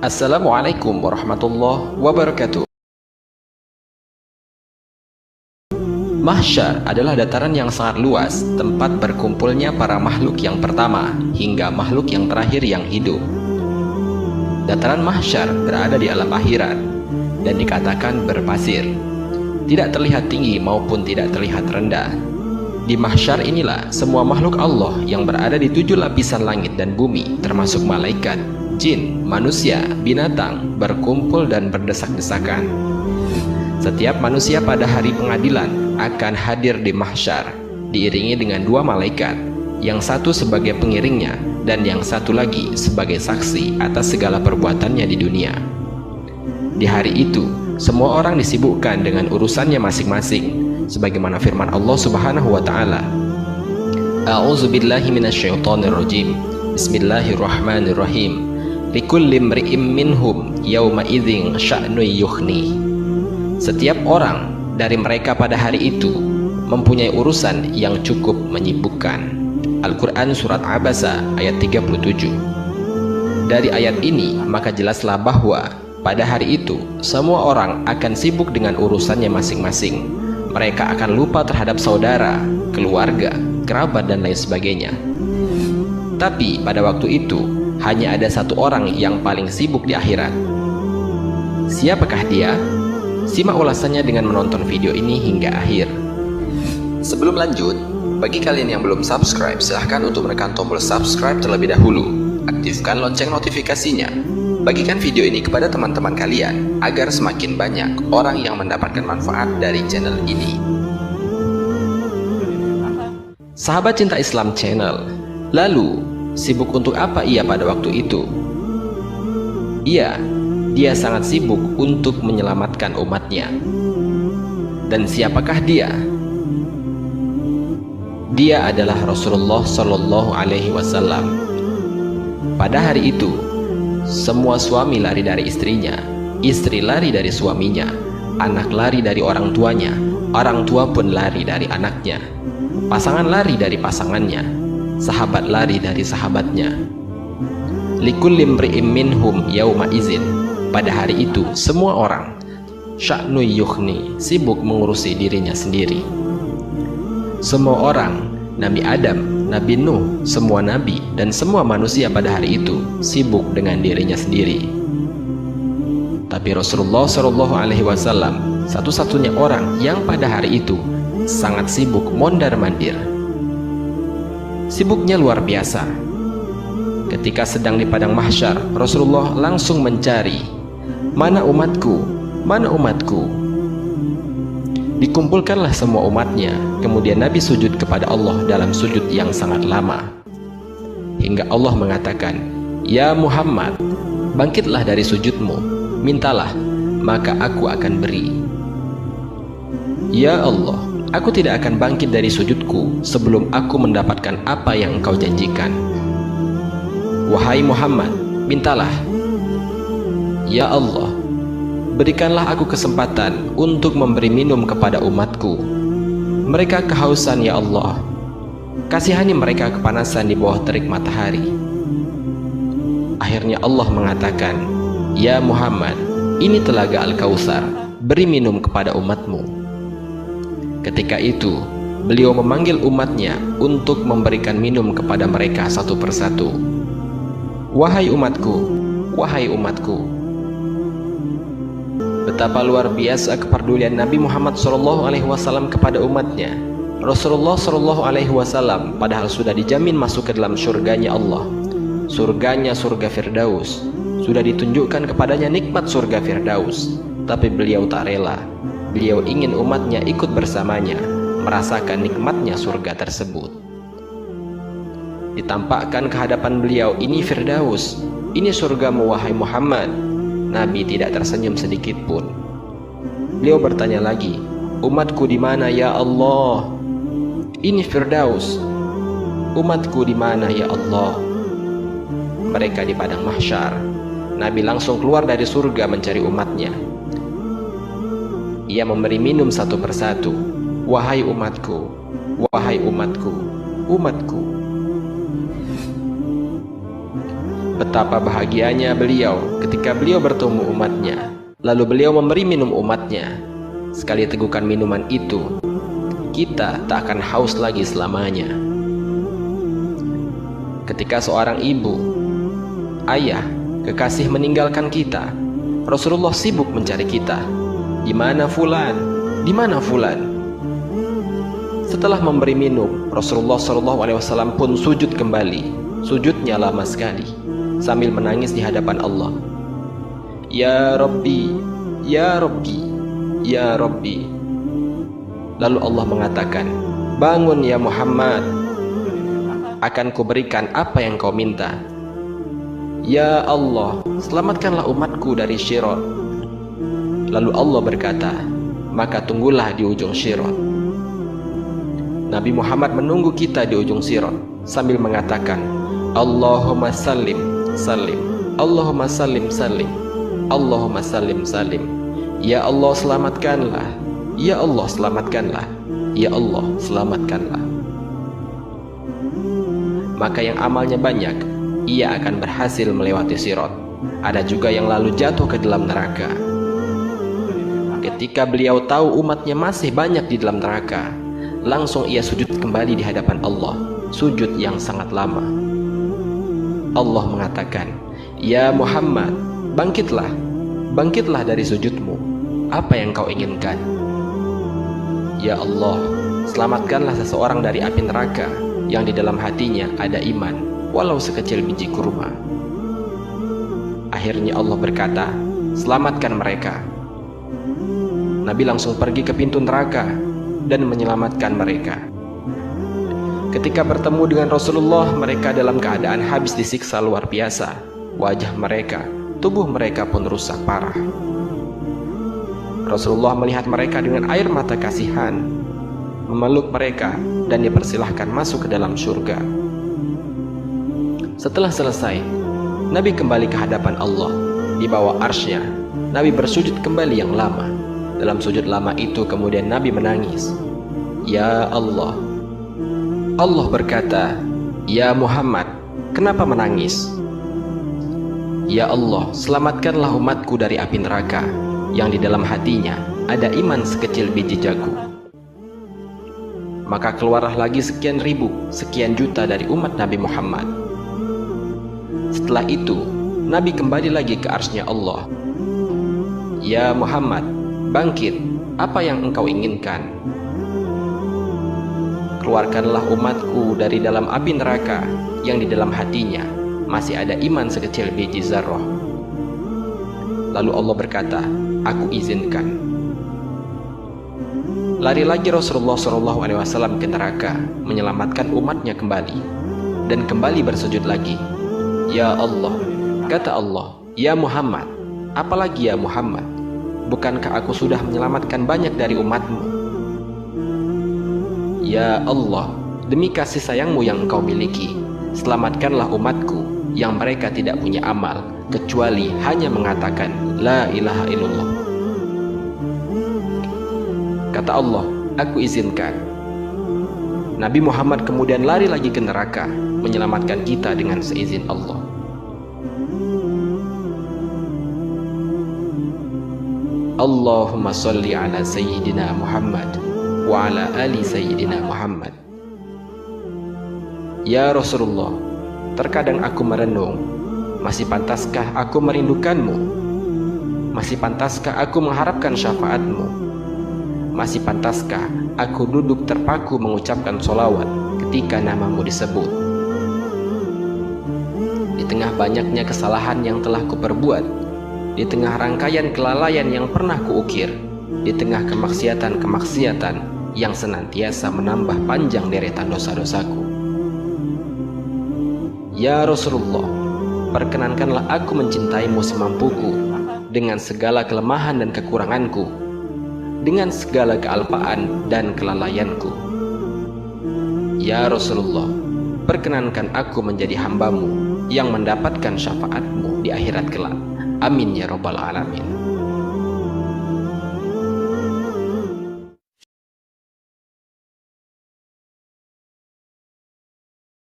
Assalamualaikum warahmatullahi wabarakatuh. Mahsyar adalah dataran yang sangat luas, tempat berkumpulnya para makhluk yang pertama hingga makhluk yang terakhir yang hidup. Dataran mahsyar berada di alam akhirat dan dikatakan berpasir, tidak terlihat tinggi maupun tidak terlihat rendah. Di mahsyar inilah semua makhluk Allah yang berada di 7 lapisan langit dan bumi, termasuk malaikat, jin, manusia, binatang, berkumpul dan berdesak-desakan. Setiap manusia pada hari pengadilan akan hadir di mahsyar, diiringi dengan 2 malaikat, yang satu sebagai pengiringnya dan yang satu lagi sebagai saksi atas segala perbuatannya di dunia. Di hari itu, semua orang disibukkan dengan urusannya masing-masing, sebagaimana firman Allah Subhanahu wa taala, A'udzubillahi minasyaitonirrajim. Bismillahirrahmanirrahim. Likulli imri'im minhum yauma idzin sya'nu yukhni. Setiap orang dari mereka pada hari itu mempunyai urusan yang cukup menyibukkan. Al-Quran Surat Abasa ayat 37. Dari ayat ini maka jelaslah bahwa pada hari itu semua orang akan sibuk dengan urusannya masing-masing. Mereka akan lupa terhadap saudara, keluarga, kerabat dan lain sebagainya. Tapi pada waktu itu hanya ada satu orang yang paling sibuk di akhirat. Siapakah dia? Simak ulasannya dengan menonton video ini hingga akhir. Sebelum lanjut, bagi kalian yang belum subscribe, silahkan untuk menekan tombol subscribe terlebih dahulu. Aktifkan lonceng notifikasinya. Bagikan video ini kepada teman-teman kalian agar semakin banyak orang yang mendapatkan manfaat dari channel ini. Sahabat Cinta Islam Channel, lalu sibuk untuk apa ia pada waktu itu? Dia sangat sibuk untuk menyelamatkan umatnya. Dan siapakah dia? Dia adalah Rasulullah Shallallahu Alaihi Wasallam. Pada hari itu, semua suami lari dari istrinya, istri lari dari suaminya, anak lari dari orang tuanya, orang tua pun lari dari anaknya, pasangan lari dari pasangannya, sahabat lari dari sahabatnya. Likulli imri'im minhum yauma izin. Pada hari itu semua orang sya'nu yukhni, sibuk mengurusi dirinya sendiri. Semua orang, Nabi Adam, Nabi Nuh, semua nabi dan semua manusia pada hari itu sibuk dengan dirinya sendiri. Tapi Rasulullah Shallallahu Alaihi Wasallam satu-satunya orang yang pada hari itu sangat sibuk mondar-mandir. Sibuknya luar biasa. Ketika sedang di padang mahsyar, Rasulullah langsung mencari, mana umatku, mana umatku. Dikumpulkanlah semua umatnya. Kemudian Nabi sujud kepada Allah dalam sujud yang sangat lama, hingga Allah mengatakan, Ya Muhammad, bangkitlah dari sujudmu, mintalah, maka aku akan beri. Ya Allah, aku tidak akan bangkit dari sujudku sebelum aku mendapatkan apa yang engkau janjikan. Wahai Muhammad, mintalah. Ya Allah, berikanlah aku kesempatan untuk memberi minum kepada umatku. Mereka kehausan ya Allah. Kasihani mereka kepanasan di bawah terik matahari. Akhirnya Allah mengatakan, Ya Muhammad, ini telaga Al-Kautsar, beri minum kepada umatmu. Ketika itu, beliau memanggil umatnya untuk memberikan minum kepada mereka satu persatu. Wahai umatku, wahai umatku. Betapa luar biasa kepedulian Nabi Muhammad SAW kepada umatnya. Rasulullah SAW padahal sudah dijamin masuk ke dalam surganya Allah, surganya surga Firdaus, sudah ditunjukkan kepadanya nikmat surga Firdaus, tapi beliau tak rela. Beliau ingin umatnya ikut bersamanya merasakan nikmatnya surga tersebut. Ditampakkan ke hadapan beliau, ini Firdaus, ini surgamu wahai Muhammad. Nabi tidak tersenyum sedikit pun. Beliau bertanya lagi, umatku di mana ya Allah? Ini Firdaus. Umatku di mana ya Allah? Mereka di padang mahsyar. Nabi langsung keluar dari surga mencari umatnya. Ia memberi minum satu persatu. Wahai umatku, wahai umatku, umatku. betapa bahagianya beliau ketika beliau bertemu umatnya, lalu beliau memberi minum umatnya. Sekali tegukan minuman itu, kita tak akan haus lagi selamanya. Ketika seorang ibu, ayah, kekasih meninggalkan kita, Rasulullah sibuk mencari kita. Di mana fulan? Di mana fulan? Setelah memberi minum, Rasulullah SAW pun sujud kembali. Sujudnya lama sekali, sambil menangis di hadapan Allah. Ya Rabbi, Ya Rabbi, Ya Rabbi. Lalu Allah mengatakan, bangun ya Muhammad, akan kuberikan apa yang kau minta. Ya Allah, selamatkanlah umatku dari Syirat. Lalu Allah berkata, maka tunggulah di ujung Syirat. Nabi Muhammad menunggu kita di ujung Syirat sambil mengatakan, Allahumma sallim, sallim, Allahumma sallim, sallim, Allahumma sallim, sallim. Ya Allah selamatkanlah, Ya Allah selamatkanlah, Ya Allah selamatkanlah. Maka yang amalnya banyak, ia akan berhasil melewati Sirat. Ada juga yang lalu jatuh ke dalam neraka. Ketika beliau tahu umatnya masih banyak di dalam neraka, langsung ia sujud kembali di hadapan Allah, sujud yang sangat lama. Allah mengatakan, ya Muhammad, bangkitlah, bangkitlah dari sujudmu. Apa yang kau inginkan? Ya Allah, selamatkanlah seseorang dari api neraka yang di dalam hatinya ada iman, walau sekecil biji kurma. Akhirnya Allah berkata, selamatkan mereka. Nabi langsung pergi ke pintu neraka dan menyelamatkan mereka. Ketika bertemu dengan Rasulullah, mereka dalam keadaan habis disiksa luar biasa. Wajah mereka, tubuh mereka pun rusak parah. Rasulullah melihat mereka dengan air mata kasihan, memeluk mereka dan dipersilahkan masuk ke dalam surga. Setelah selesai, Nabi kembali ke hadapan Allah. Di bawah arsy-Nya, Nabi bersujud kembali yang lama. Dalam sujud lama itu kemudian Nabi menangis. Ya Allah. Allah berkata, ya Muhammad, kenapa menangis? Ya Allah, selamatkanlah umatku dari api neraka yang di dalam hatinya ada iman sekecil biji jagung. Maka keluarlah lagi sekian ribu, sekian juta dari umat Nabi Muhammad. Setelah itu, Nabi kembali lagi ke arsy-Nya Allah. Ya Muhammad, bangkit, apa yang engkau inginkan? Keluarkanlah umatku dari dalam api neraka yang di dalam hatinya masih ada iman sekecil biji zarrah. Lalu Allah berkata, aku izinkan. Lari lagi Rasulullah SAW ke neraka, menyelamatkan umatnya kembali, dan kembali bersujud lagi. Ya Allah, kata Allah, ya Muhammad, apalagi ya Muhammad, bukankah aku sudah menyelamatkan banyak dari umatmu? Ya Allah, demi kasih sayangmu yang engkau miliki, selamatkanlah umatku yang mereka tidak punya amal kecuali hanya mengatakan La ilaha illallah. Kata Allah, aku izinkan. Nabi Muhammad kemudian lari lagi ke neraka, menyelamatkan kita dengan seizin Allah. Allahumma sholli ala Sayyidina Muhammad wa ala ali Sayyidina Muhammad. Ya Rasulullah, terkadang aku merenung, masih pantaskah aku merindukanmu? Masih pantaskah aku mengharapkan syafaatmu? Masih pantaskah aku duduk terpaku mengucapkan sholawat ketika namamu disebut? Di tengah banyaknya kesalahan yang telah kuperbuat, di tengah rangkaian kelalaian yang pernah kuukir, di tengah kemaksiatan-kemaksiatan yang senantiasa menambah panjang deretan dosa-dosaku. Ya Rasulullah, perkenankanlah aku mencintaimu semampuku, dengan segala kelemahan dan kekuranganku, dengan segala kealpaan dan kelalaianku. Ya Rasulullah, perkenankan aku menjadi hambamu yang mendapatkan syafaatmu di akhirat kelak. Amin ya Rabbal Alamin.